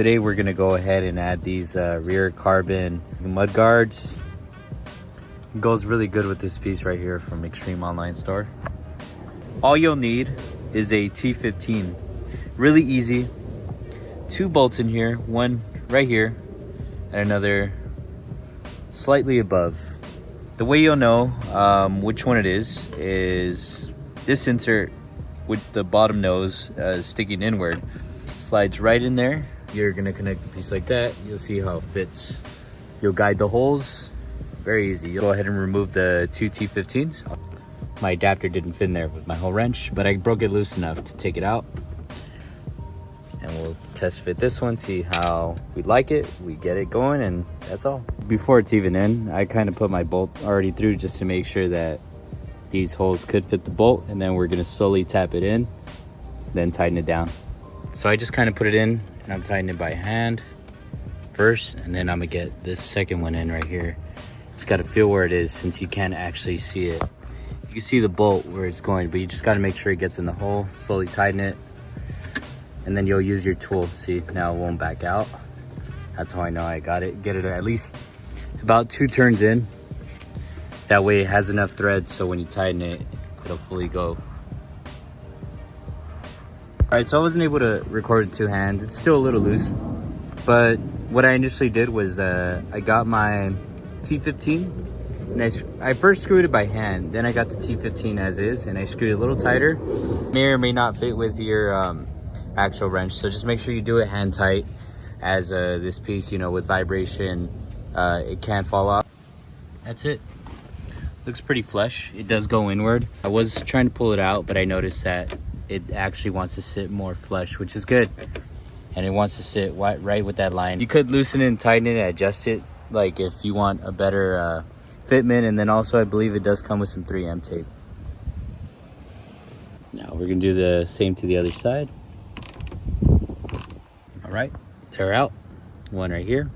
today we're gonna go ahead and add these rear carbon mud guards. It goes really good with this piece right here from Extreme Online Store. All you'll need is a T15. Really easy. 2 bolts in here, one right here and another slightly above. The way you'll know which one it is this insert with the bottom nose sticking inward. Slides right in there. You're gonna connect the piece like that. You'll see how it fits. You'll guide the holes. Very easy. You'll go ahead and remove the 2 T15s. My adapter didn't fit in there with my whole wrench, but I broke it loose enough to take it out. And we'll test fit this one, see how we like it. We get it going, and that's all. Before it's even in, I kind of put my bolt already through just to make sure that these holes could fit the bolt, and then we're gonna slowly tap it in, then tighten it down. So I just kind of put it in, and I'm tightening it by hand first, and then I'm gonna get this second one in right here. Just gotta feel where it is since you can't actually see it. You can see the bolt where it's going, but you just gotta make sure it gets in the hole, slowly tighten it, and then you'll use your tool. See, now it won't back out. That's how I know I got it. Get it at least about 2 turns in. That way it has enough thread so when you tighten it, it'll fully go. All right, so I wasn't able to record with 2 hands. It's still a little loose, but what I initially did was I got my T15 and I first screwed it by hand. Then I got the T15 as is and I screwed it a little tighter. May or may not fit with your actual wrench, so just make sure you do it hand tight, as this piece, you know, with vibration, it can fall off. That's it. Looks pretty flush. It does go inward. I was trying to pull it out, but I noticed that it actually wants to sit more flush, which is good. And it wants to sit right with that line. You could loosen it and tighten it and adjust it, like if you want a better fitment. And then also I believe it does come with some 3M tape. Now we're gonna do the same to the other side. All right, they're out. One right here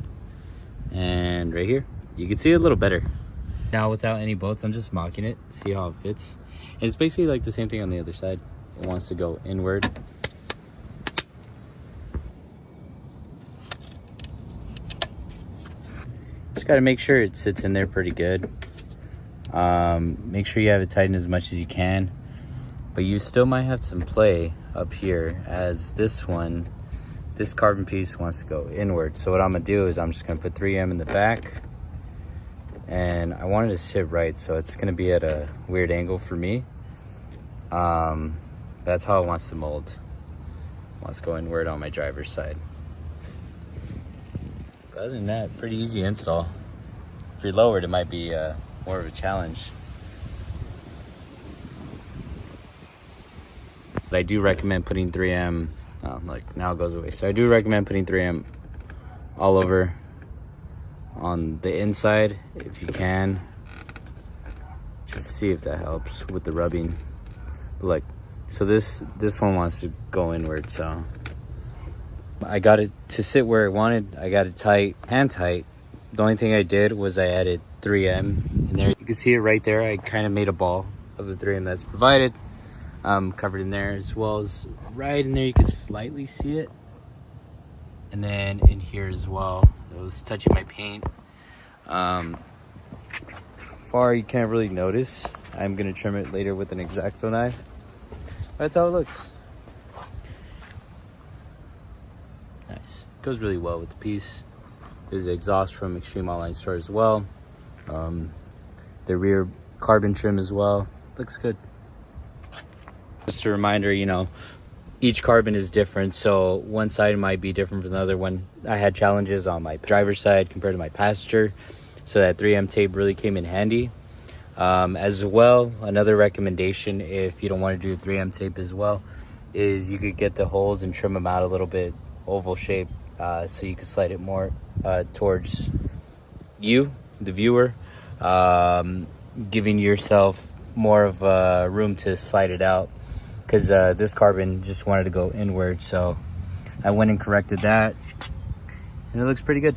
and right here. You can see it a little better. Now without any bolts, I'm just mocking it, see how it fits. And it's basically like the same thing on the other side. It wants to go inward. Just gotta make sure it sits in there pretty good. Make sure you have it tightened as much as you can, but you still might have some play up here, as this carbon piece wants to go inward. So what I'm gonna do is I'm just gonna put 3M in the back, and I wanted to sit right, so it's gonna be at a weird angle for me. That's how it wants to mold. It wants to go inward on my driver's side. But other than that, pretty easy install. If you're lowered, it might be more of a challenge. But I do recommend putting 3M, like now it goes away. So I do recommend putting 3M all over on the inside if you can. Just see if that helps with the rubbing. But like, so this one wants to go inward, so I got it to sit where it wanted. I got it tight, hand tight. The only thing I did was I added 3M in there. You can see it right there. I kind of made a ball of the 3M that's provided. Covered in there, as well as right in there you can slightly see it, and then in here as well. It was touching my paint. Far you can't really notice. I'm gonna trim it later with an X-Acto knife. That's how it looks. Nice. Goes really well with the piece. There's the exhaust from Extreme Online Store as well. The rear carbon trim as well. Looks good. Just a reminder, you know, each carbon is different, so one side might be different from the other one. I had challenges on my driver's side compared to my passenger, so that 3M tape really came in handy. As well, another recommendation, if you don't want to do 3M tape as well, is you could get the holes and trim them out a little bit oval shape, so you can slide it more towards you, the viewer, giving yourself more of room to slide it out, because this carbon just wanted to go inward. So I went and corrected that, and it looks pretty good.